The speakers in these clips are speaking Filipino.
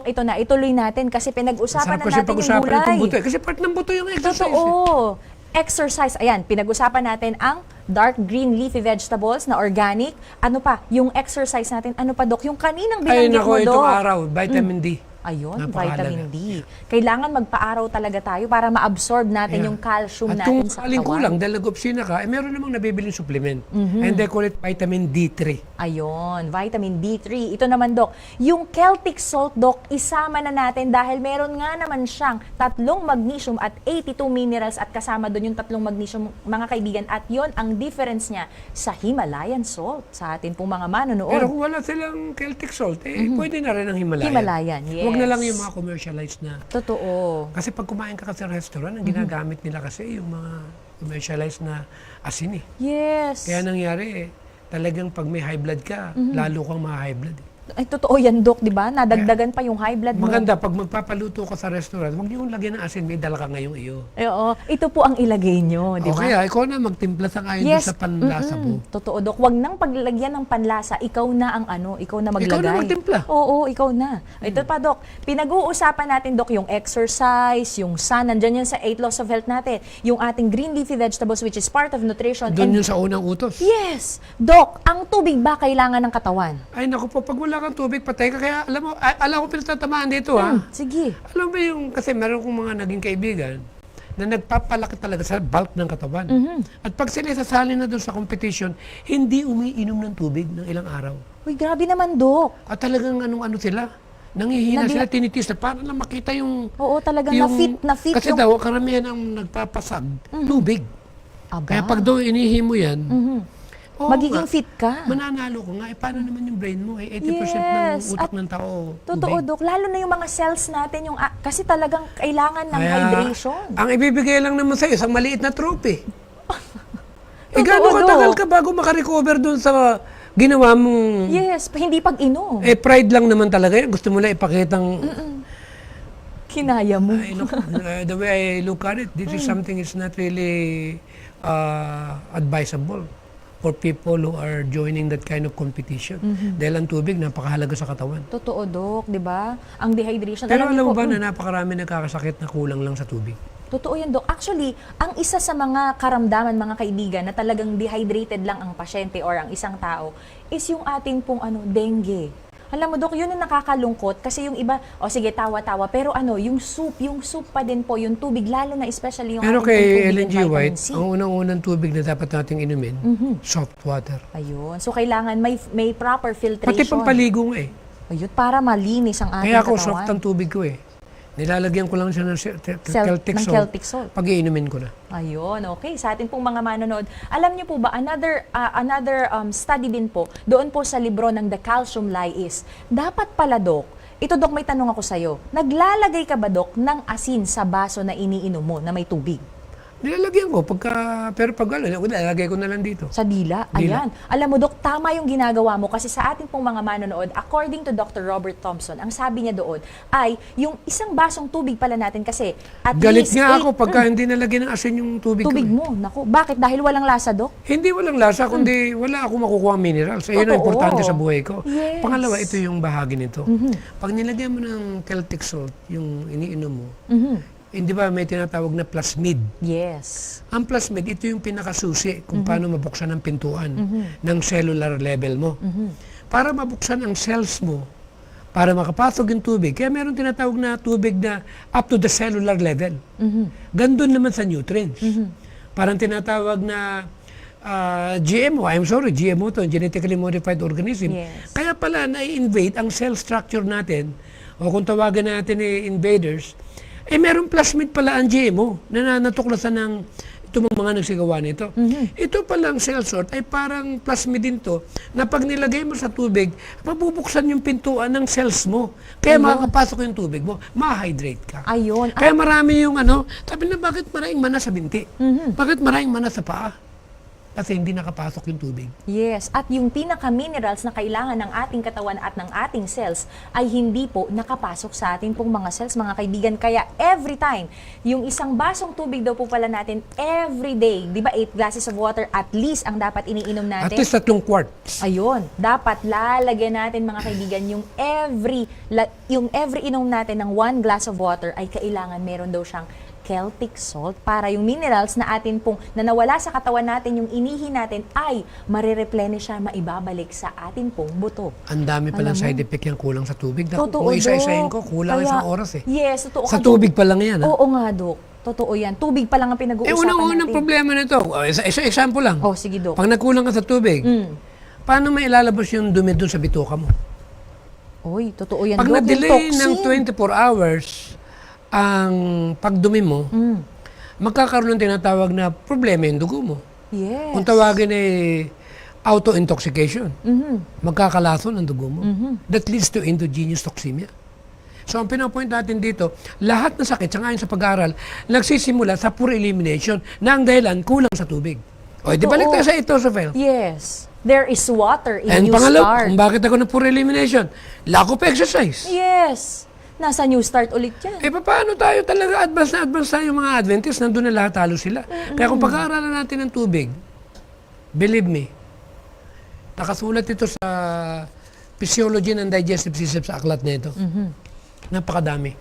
ito na, ituloy natin kasi pinag-usapan na natin yung pag-usapan itong buto. gulay. Kasi part ng buto yung exercise. Totoo. Exercise. Ayan, pinag-usapan natin ang dark green leafy vegetables na organic. Ano pa? Yung exercise natin. Ano pa, Dok? Yung kaninang Ay, binanggit mo, nako, Dok. itong araw, vitamin D. Ayun, Napakahalaga. vitamin D. Kailangan magpa-araw talaga tayo para ma-absorb natin Yeah. yung calcium At natin kung sa aling katawan. kulang, dahil nag-opsina ka, meron namang nabibiling supplement. And they call it vitamin D3. Ayun, vitamin D3. Ito naman, Dok, yung Celtic salt, Dok, isama na natin dahil meron nga naman siyang 3 magnesium at 82 minerals at kasama doon yung 3 magnesium, mga kaibigan. At yon ang difference niya sa Himalayan salt sa atin pong mga manonood. Pero kung wala silang Celtic salt, pwede na rin ang Himalayan. Himalayan, yes. Huwag na lang yung mga commercialized na. Totoo. Kasi pag kumain ka kasi sa restaurant, ang ginagamit nila kasi yung mga commercialized na asin eh. Yes. Kaya nangyari talagang pag may high blood ka, lalo kang ma-high blood eh. Ay, totoo yan, Dok, di ba? Nadagdagan pa yung high blood mo. Maganda, pag magpapaluto ka sa restaurant, huwag niyo lagyan ng asin, may dala ka ngayong iyo. Oo, ito po ang ilagay nyo, di ba? Okay, ikaw na magtimpla sa ayon Yes. sa panlasa mo. Totoo, Dok. Huwag nang paglagyan ng panlasa. Ikaw na ang ikaw na maglagay. Ikaw na magtimpla. Oo, ikaw na. Ito pa, Dok. Pinag-uusapan natin, Dok, yung exercise, yung sun, nandyan yan sa 8 laws of health natin. Yung ating green leafy vegetables, which is part of nutrition. Doon yun sa unang utos. Yes! Dok, ang tubig ba kailangan ng katawan? Ay naku po, pag wala kang tubig, patay ka. Kaya alam ko pinatatamaan dito ha. Sige. Alam mo yung, kasi meron kong mga naging kaibigan na nagpapalaki talaga sa bulk ng katawan. At pag sila sasali na doon sa competition, hindi umiinom ng tubig ng ilang araw. Uy, grabe naman, Dok. At talagang ano sila, nangihina Nadi- sila, tinitis na para lang makita yung... Oo, talagang na-fit Kasi yung... daw, karamihan ang nagpapasag, tubig. Aba. Kaya pag daw inihi mo yan, oo Magiging nga, fit ka. mananalo ko nga. Paano naman yung brain mo? 80% Yes. ng utak At ng tao, Totoo, tubig. Dok. Lalo na yung mga cells natin, kasi talagang kailangan ng hydration. Ang ibibigay lang naman sa'yo, isang maliit na trophy. Totoo, Gano'ng katagal Dok. ka bago makarecover doon sa ginawa mong... Yes, hindi pag-inom. pride lang naman talaga yan. Gusto mo lang ipakitang... Kinaya mo. Ay, look, the way I look at it, this is something is not really advisable for people who are joining that kind of competition. Dahil ang tubig, napakahalaga sa katawan. Totoo, Dok, di ba? Ang dehydration. Pero alam niyo mo po, ba na napakarami nagkakasakit na kulang lang sa tubig? Totoo yan, Dok. Actually, ang isa sa mga karamdaman, mga kaibigan, na talagang dehydrated lang ang pasyente or ang isang tao, is yung ating pong dengue. Alam mo, Dok, yun ang nakakalungkot kasi yung iba, sige, tawa-tawa, pero yung soup pa din po, yung tubig, lalo na especially yung Pero ating pong kay tubig Ellen and G. vitamin White, C. ang unang-unang tubig na dapat nating inumin, soft water. Ayun. So, kailangan may proper filtration. Pati pampaligo nga eh. Ayun, para malinis ang ating Kaya ako katawan. soft ang tubig ko eh. Nilalagyan ko lang siya ng Celtic ng salt. Celtic salt. Pag iinumin ko na. Ayun, okay. Sa atin pong mga manonood, alam niyo po ba, another study din po, doon po sa libro ng The Calcium Lie is, dapat pala, Dok, ito, Dok, may tanong ako sa'yo, naglalagay ka ba, Dok, ng asin sa baso na iniinom mo na may tubig? Nilalagyan ko. Pero pag nilalagay ko na lang dito. Sa dila? Dila. Ayan. Alam mo, Dok, tama yung ginagawa mo kasi sa ating pong mga manonood, according to Dr. Robert Thompson, ang sabi niya doon ay yung isang basong tubig pala natin kasi at Galit least nga 8 ako pagka hindi nalagyan ng asin yung tubig tubig ko. mo. Naku, bakit? Dahil walang lasa, Dok? Hindi walang lasa, kundi wala ako makukuha minerals. Ayun Totoo. ang importante sa buhay ko. Yes. Pangalawa, ito yung bahagi nito. Pag nilagyan mo ng Celtic salt, yung iniinom mo, hindi ba may tinatawag na plasmid? Yes. Ang plasmid, ito yung pinakasusi kung paano mabuksan ang pintuan ng cellular level mo. Para mabuksan ang cells mo, para makapasok yung tubig, kaya meron tinatawag na tubig na up to the cellular level. Gandun naman sa nutrients. Parang tinatawag na GMO, GMO to, genetically modified organism. Yes. Kaya pala na-invade ang cell structure natin, o kung tawagan natin invaders, merong plasmid pala ang GMO na natuklasan ng itong mga nagsigawa nito. Ito palang cell salt ay parang plasmid din to na pag nilagay mo sa tubig, mabubuksan yung pintuan ng cells mo. Kaya makakapasok yung tubig mo, ma-hydrate ka. Ayun. Kaya marami yung sabi na bakit maraming mana sa binti? Bakit maraming mana sa paa? kasi hindi nakapasok yung tubig. Yes, at yung pinaka-minerals na kailangan ng ating katawan at ng ating cells ay hindi po nakapasok sa ating pong mga cells, mga kaibigan. Kaya every time, yung isang basong tubig daw po pala natin every day, di ba 8 glasses of water at least ang dapat iniinom At natin? least 3 quarts. Ayun, dapat lalagyan natin mga kaibigan yung every inom natin ng 1 glass of water ay kailangan meron daw siyang Celtic salt para yung minerals na atin pong na nawala sa katawan natin, yung inihi natin ay marireplenish siya, maibabalik sa atin pong buto. Ang dami palang Alam mo? side effect yung kulang sa tubig. Naku, Totoo, kung isa-isahin Dok. ko, kulang Kaya- isang oras eh. Yes, totoo. Sa tubig pa lang yan. Oo nga, Dok. Totoo yan. Tubig pa lang ang pinag-uusapan Unang-unang natin. problema nito, isa example lang. Oh, sige, Dok. Pag nagkulang ka sa tubig, Mm. paano may ilalabas yung dumi doon sa bituka mo? Oy, totoo yan, Pag Dok. Yung na-delay toxin. ng 24 hours ang pagdumi mo, magkakaroon ng tinatawag na problema yung dugo mo. Yes. Kung tawagin ay auto-intoxication, Mhm. magkakalason ang dugo mo. That leads to endogenous toxemia. So ang pinapoint natin dito, lahat ng sakit, sa ngayon sa pag-aaral, nagsisimula sa poor elimination na ang dahilan kulang sa tubig. O, di balik tayo sa itosophel. Yes. There is water in And New pangalawa, Start. kung bakit ako na poor elimination, lack of exercise. Yes. Nasa New Start ulit yan. Eh, paano tayo talaga advance tayo mga Adventists, nandun na lahat halos sila. Kaya kung pag-aaralan natin ng tubig, believe me, nakasulat ito sa Physiology and Digestive System sa aklat na ito. Napakadami.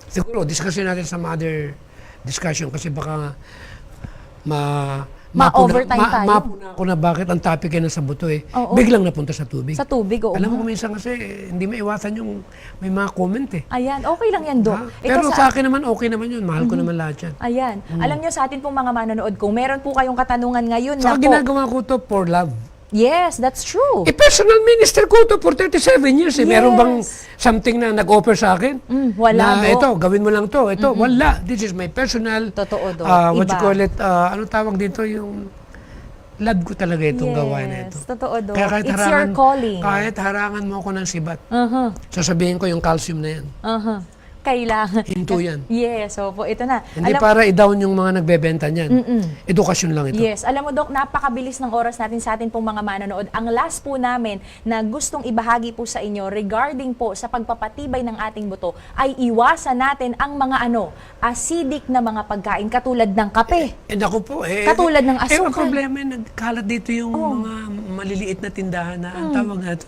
Siguro, discussion natin sa other discussion kasi baka Ma-overtime tayo. mapuna ko na bakit ang topic ay nasa buto eh. Oo. Biglang napunta sa tubig. Sa tubig, oo. Alam mo nga. kung minsan kasi hindi maiwasan yung may mga comment eh. Ayan, okay lang yan, Dok. Ha? Pero sa akin naman, okay naman yun. Mahal ko naman lahat yan. Ayan. Alam nyo sa atin pong mga manonood, kung meron po kayong katanungan ngayon Saka na po, ginagawa ko to for love. yes, that's true. Eh, personal minister ko to for 37 years. Eh. Meron bang Yes. something na nag-offer sa akin? Wala, na Dok. ito, gawin mo lang to. Ito, wala. This is my personal, Totoo, Dok. what you Iba. call it, ano tawag dito, yung love ko talaga itong gawain na ito. Yes, totoo, Dok. Kaya kahit It's your calling. Kahit harangan mo ako ng sibat, Uh-huh. sasabihin ko yung calcium na yan. Uh-huh. Kailangan. Hinto yan. Yes, opo, ito na. Hindi para i-down yung mga nagbebenta niyan. Edukasyon lang ito. Yes, alam mo, Dok, napakabilis ng oras natin sa atin pong mga manonood. Ang last po namin na gustong ibahagi po sa inyo regarding po sa pagpapatibay ng ating buto ay iwasan natin ang mga acidic na mga pagkain katulad ng kape. Eh, naku po. Katulad ng Eh, ang asukal. problema, nagkalat dito yung mga maliliit na tindahan na, ang tawag nga ito.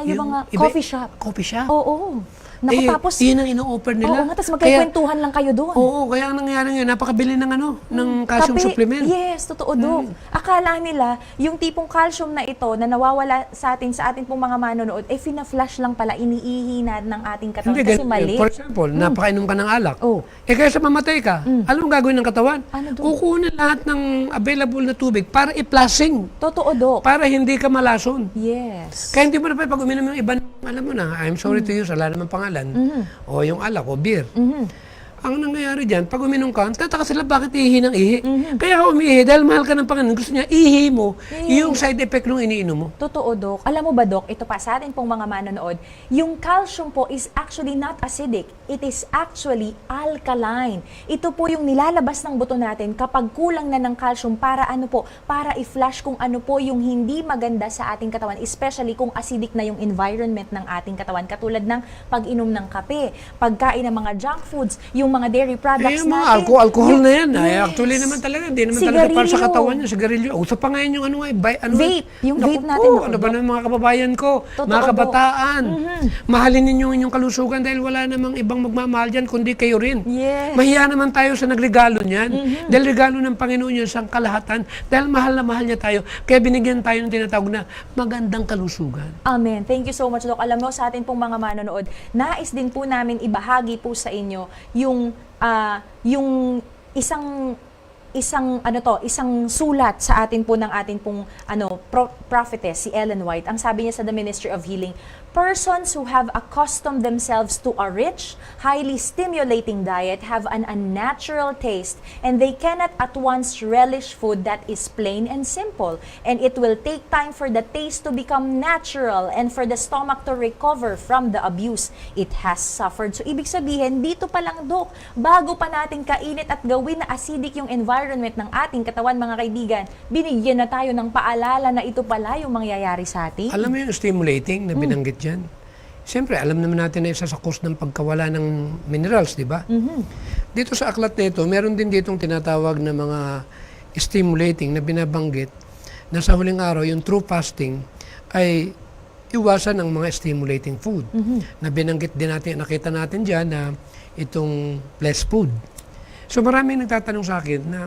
Yung mga coffee shop. Coffee shop. Oo. Naku, Eh, tapos, yun ang ino-offer nila. oo nga, tapos magkikwentuhan lang kayo doon. Oo, kaya ang nangyari ngayon, napakabili ng ng calcium Kape, supplement. Yes, totoo, Dok. Akala nila, yung tipong calcium na ito na nawawala sa ating pong mga manonood, eh, fina-flash lang pala, iniihi na ng ating katawan Hindi, kasi ganun mali. yun. For example, napakainom ka ng alak. Oh. Eh, kaysa mamatay ka, alam mo gagawin ng katawan? Ano, Dok? Kukunin lahat ng available na tubig para i-flushing. Totoo, Dok. Para hindi ka malason. Yes. Kaya hindi mo na pag uminom yung iba, alam mo na, I'm sorry to use, wala naman pangalan, o yung alak o beer. Ang nangyayari dyan, pag uminom ka, tataka sila bakit ihi ng ihi. Kaya ka umihi, dahil mahal ka ng Panginoon, gusto niya ihi mo yung side effect nung iniinom mo. Totoo, Dok. Alam mo ba, Dok, ito pa sa atin pong mga manonood, yung calcium po is actually not acidic. It is actually alkaline. Ito po yung nilalabas ng buto natin kapag kulang na ng calcium para para i-flush kung ano po yung hindi maganda sa ating katawan, especially kung acidic na yung environment ng ating katawan, katulad ng pag-inom ng kape, pagkain ng mga junk foods, yung mga dairy products Eh, yung mga natin. alcohol na yan. Ay, Yes. actually naman talaga, hindi naman talaga para sa Sigarilyo. katawan niya, sigarilyo. Uso pa ngayon yung Vape. Yung Naku vape natin, po, naku, ano ba Dok? ng mga kababayan ko, Totoo, mga Dok. kabataan. Mahalin ninyo ang inyong kalusugan dahil wala namang ibang magmamahal dyan, kundi kayo rin. Yes. Mahiya naman tayo sa nagregalo niyan. Dahil regalo ng Panginoon yun sa kalahatan. Dahil mahal na mahal niya tayo. Kaya binigyan tayo ng tinatawag na magandang kalusugan. Amen. Thank you so much, Doc. Alam mo, sa atin pong mga manonood, nais din po namin ibahagi po sa inyo yung isang sulat sa atin po ng atin pong prophetess, si Ellen White. Ang sabi niya sa The Ministry of Healing, Persons who have accustomed themselves to a rich, highly stimulating diet have an unnatural taste and they cannot at once relish food that is plain and simple. And it will take time for the taste to become natural and for the stomach to recover from the abuse it has suffered. So ibig sabihin, dito pa lang, Dok, bago pa natin kainit at gawin na acidic yung environment ng ating katawan, mga kaibigan, binigyan na tayo ng paalala na ito pala yung mangyayari sa atin. Alam mo yung stimulating na binanggit dyan? Siyempre, alam naman natin na isa sa cause ng pagkawala ng minerals, di ba? Dito sa aklat na ito, meron din ditong tinatawag na mga stimulating na binabanggit na sa huling araw, yung true fasting ay iwasan ang mga stimulating food. Na binanggit din natin, nakita natin dyan na itong less food. So maraming nagtatanong sa akin na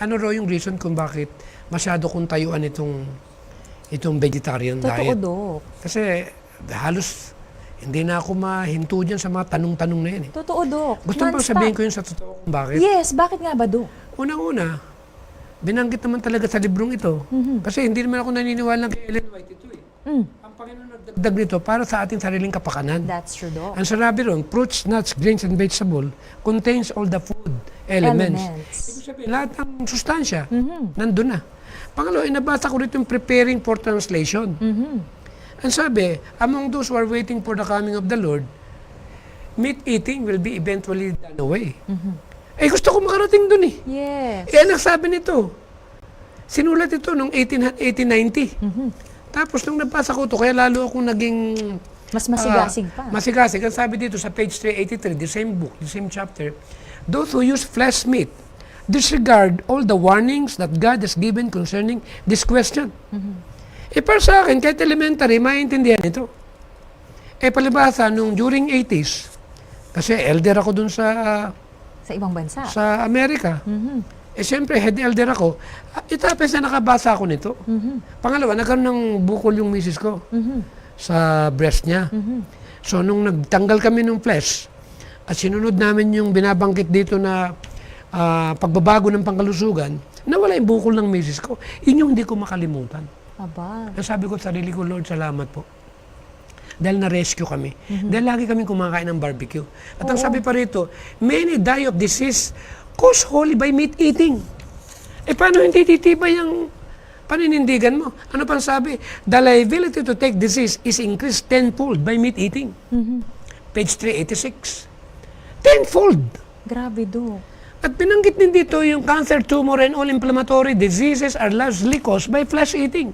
ano raw yung reason kung bakit masyado kong tayuan itong vegetarian diet. Dok. Kasi halos hindi na ako mahinto dyan sa mga tanong-tanong na yan. Totoo, Dok. Gusto mo bang sabihin ko yun sa totoo kung bakit? Yes, bakit nga ba, Dok? Unang-una, binanggit naman talaga sa librong ito. Kasi hindi naman ako naniniwala kay Ellen White ito eh. Ang Panginoon nagdagdag nito para sa ating sariling kapakanan. That's true, Dok. Ang sinabi ron, fruits, nuts, grains, and vegetable contains all the food elements. Ibig sabihin, lahat ng sustansya, nandun na. Pangalawa, inabasa ko rito yung preparing for translation. Ang sabi, among those who are waiting for the coming of the Lord, meat eating will be eventually done away. Eh gusto ko makarating dun eh. Yes. Eh nagsabi nito, sinulat ito noong 1890. Tapos nung nabasa ko ito, kaya lalo akong naging Mas masigasig pa. masigasig. Ang sabi dito sa page 383, the same book, the same chapter, those who use flesh meat disregard all the warnings that God has given concerning this question. Eh para sa akin, kahit elementary, maintindihan ito. Eh palibasa, nung during 80s, kasi elder ako dun Sa ibang bansa. sa Amerika. Eh siyempre, head elder ako. Itapes na nakabasa ako nito. Pangalawa, nagkaroon ng bukol yung misis ko sa breast niya. So nung nagtanggal kami ng flesh, at sinunod namin yung binabanggit dito na pagbabago ng pangkalusugan, nawala yung bukol ng misis ko. Yun yung hindi ko makalimutan. Aba. Sabi ko sa sarili ko, Lord, salamat po. Dahil na-rescue kami. Dahil lagi kami kumakain ng barbecue. At ang sabi pa rito, many die of disease caused wholly by meat eating. Eh paano hindi titibay ang paninindigan mo? Ano pang sabi? The liability to take disease is increased tenfold by meat eating. Page 386. Tenfold! Grabe, Dok. At binanggit din dito yung cancer, tumor, and all inflammatory diseases are largely caused by flesh eating.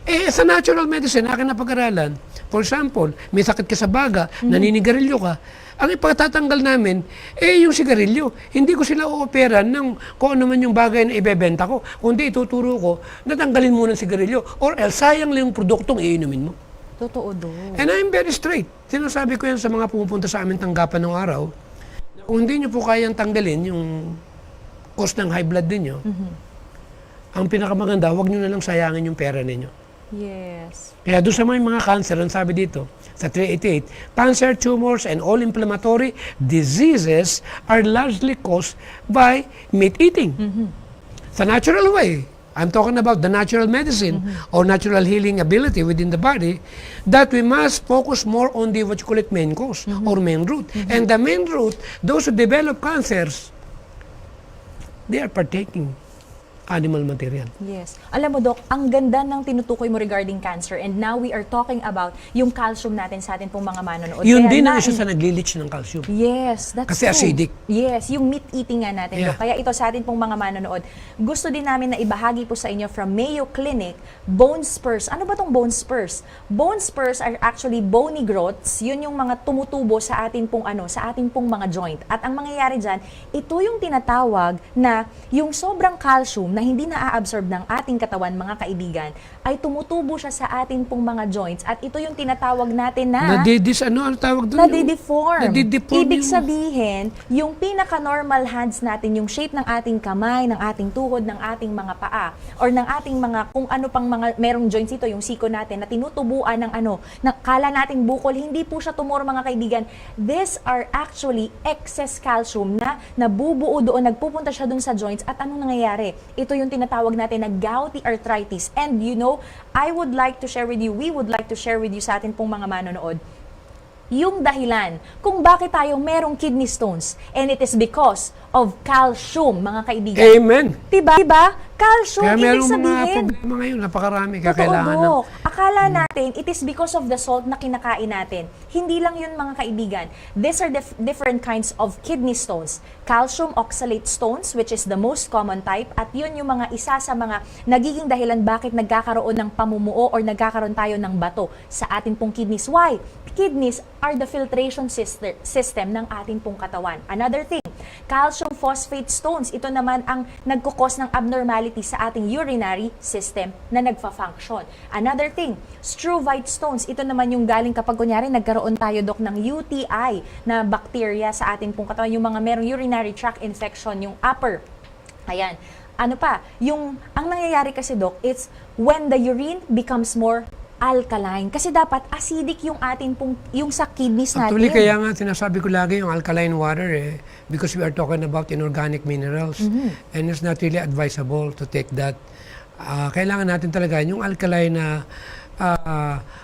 Eh, sa natural medicine, akin na pag-aralan, for example, may sakit ka sa baga, naninigarilyo ka, ang ipatatanggal namin, eh yung sigarilyo. Hindi ko sila ooperan ng kung ano man yung bagay na ibebenta ko. Kundi ituturo ko, natanggalin mo ng sigarilyo. Or else, sayang lang yung produktong iinumin mo. Totoo, Dok. And I'm very straight. Sinasabi ko yan sa mga pumupunta sa amin tanggapan ng araw, kung hindi nyo po kayang tanggalin yung cause ng high blood ninyo, ang pinakamaganda, huwag nyo na lang sayangin yung pera ninyo. Yes. Kaya doon sa mga cancer, ang sabi dito, sa 388, cancer, tumors, and all inflammatory diseases are largely caused by meat eating. Sa natural way, I'm talking about the natural medicine or natural healing ability within the body, that we must focus more on the, what you call it, main cause or main root. And the main root, those who develop cancers, they are partaking animal material. Yes. Alam mo, Dok, ang ganda ng tinutukoy mo regarding cancer, and now we are talking about yung calcium natin sa atin pong mga manonood. Yun Kaya din ang isa sa nagli-leach ng calcium. Yes, that's Kasi true. acidic. Yes, yung meat eating nga natin, Yeah. Dok. Kaya ito sa atin pong mga manonood, gusto din namin na ibahagi po sa inyo from Mayo Clinic, bone spurs. Ano ba tong bone spurs? Bone spurs are actually bony growths. Yun yung mga tumutubo sa atin pong sa atin pong mga joint. At ang mangyayari diyan, ito yung tinatawag na yung sobrang calcium na hindi na-absorb ng ating katawan, mga kaibigan, ay tumutubo siya sa ating pong mga joints. At ito yung tinatawag natin na Ano tawag doon? nadideform. Nadideform Ibig yung- sabihin, yung pinaka-normal hands natin, yung shape ng ating kamay, ng ating tuhod, ng ating mga paa, or ng ating mga, kung ano pang mga, merong joints ito, yung siko natin, na tinutubuan ng na kala nating bukol, hindi po siya tumor, mga kaibigan. These are actually excess calcium na nabubuo doon, nagpupunta siya doon sa joints, at anong nangyayari? It ito yung tinatawag natin na gouty arthritis. And you know, I would like to share with you, we would like to share with you sa atin pong mga manonood, yung dahilan kung bakit tayo merong kidney stones. And it is because of calcium, mga kaibigan. Amen. Diba? Calcium, Kaya ibig merong mga sabihin. problema ngayon, napakarami Totoo, kakailangan ng... Dok. Akala natin, it is because of the salt na kinakain natin. Hindi lang yun, mga kaibigan. These are different kinds of kidney stones. Calcium oxalate stones, which is the most common type, at yun yung mga isa sa mga nagiging dahilan bakit nagkakaroon ng pamumuo or nagkakaroon tayo ng bato sa atin pong kidneys. Why? Kidneys are the filtration system ng ating pong katawan. Another thing, calcium phosphate stones. Ito naman ang nagkukos ng abnormality sa ating urinary system na nagfa-function. Another thing, struvite stones. Ito naman yung galing kapag kunyari nagkaroon tayo, Dok, ng UTI na bacteria sa ating pong katawan. Yung mga merong urinary tract infection, yung upper. Ayan. Ano pa? Ang nangyayari kasi, Dok, it's when the urine becomes more alkaline. Kasi dapat acidic yung atin pong, yung sa kidneys natin. Actually, kaya nga sinasabi ko lagi yung alkaline water because we are talking about inorganic minerals and it's not really advisable to take that. Kailangan natin talaga yung alkaline na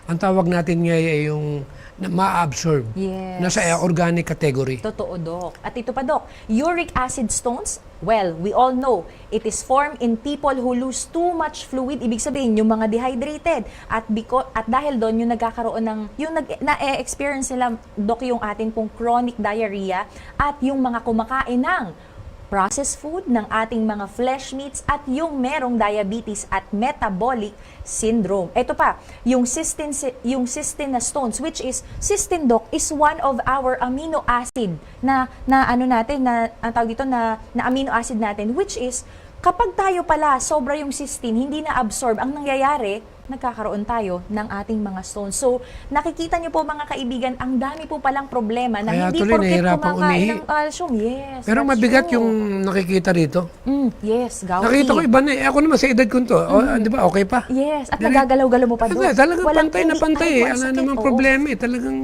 ang tawag natin ngayon ay yung na ma-absorb. Yes. Nasa organic category. Totoo, Dok. At ito pa, Dok, uric acid stones, well, we all know, it is formed in people who lose too much fluid. Ibig sabihin, yung mga dehydrated. At dahil doon, yung nagkakaroon ng, na-experience nila, Dok, yung atin pong chronic diarrhea at yung mga kumakain ng processed food, ng ating mga flesh meats, at yung merong diabetes at metabolic syndrome. Ito pa, yung cystine na stones, which is, cystine, Doc, is one of our amino acid ang tawag dito, na amino acid natin, which is, kapag tayo pala, sobra yung cystine, hindi na-absorb, ang nangyayari, nagkakaroon tayo ng ating mga stones. So, nakikita niyo po, mga kaibigan, ang dami po palang problema na Kaya hindi tuloy, porket nahihirapang kumakain umihi. ng calcium. Yes, Pero that's mabigat true. yung nakikita rito. Yes, gouty. Nakita ko iba na Ako naman sa edad ko to. Di ba? Okay pa. Yes, at Direct. nagagalaw-galaw mo pa doon. Talagang Walang pantay na iniitan, pantay. walang Wala sakit, namang oo. problema Talagang...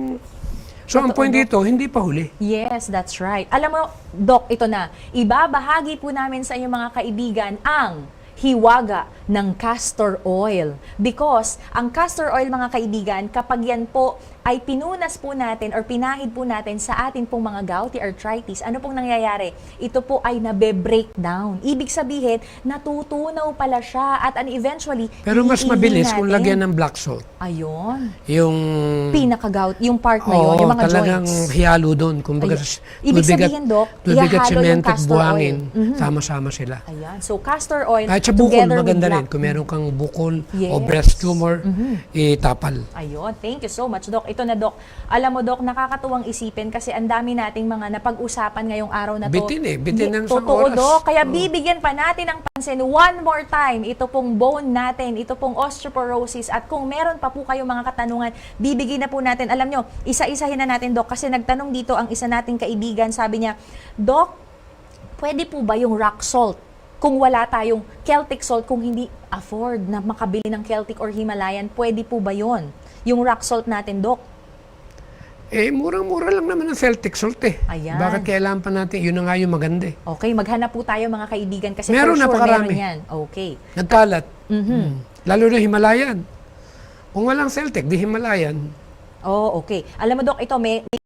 So, ang Totoo, point Doc. dito, hindi pa huli. Yes, that's right. Alam mo, Doc, ito na. Ibabahagi po namin sa inyong mga kaibigan ang hiwaga ng castor oil. Because ang castor oil, mga kaibigan, kapag yan po ay pinunas po natin or pinahid po natin sa atin pong mga gouty arthritis, ano pong nangyayari? Ito po ay nabe-breakdown. Ibig sabihin, natutunaw pala siya at eventually, Pero mas iihi mabilis natin. kung lagyan ng black salt. Ayun. Yung... Pinaka-gout, yung part na yun, yung mga talagang joints. hiyalo doon. Kumbaga, Ayun. Ibig sabihin, Doc, tubig at ihahalo yung semented castor buhangin, oil. sama-sama sila. Ayan. So, castor oil Kahit sa bukol, together with maganda rin. black. Kung meron kang bukol o Yes. breast tumor, itapal. Ayun. Thank you so much, Doc. Ito na, Doc. Alam mo, Doc, nakakatuwang isipin kasi ang dami nating mga napag-usapan ngayong araw na to. Bitin ng isang Totoo, oras. Doc. Kaya bibigyan pa natin ng pansin one more time. Ito pong bone natin, ito pong osteoporosis. At kung meron pa po kayong mga katanungan, bibigyan na po natin. Alam nyo, isa-isahin na natin, Doc. Kasi nagtanong dito ang isa nating kaibigan. Sabi niya, Doc, pwede po ba yung rock salt? Kung wala tayong Celtic salt, kung hindi afford na makabili ng Celtic or Himalayan, pwede po ba yon? Yung rock salt natin, Doc? Murang-mura lang naman ang Celtic salt Ayan. Bakit kailangan pa natin? Yun na nga yung maganda Okay, maghanap po tayo, mga kaibigan, kasi Meron, for sure napakarami. meron yan. Okay. Nagkalat. Lalo na Himalayan. Kung walang Celtic, di Himalayan. Oh, okay. Alam mo, Doc, ito may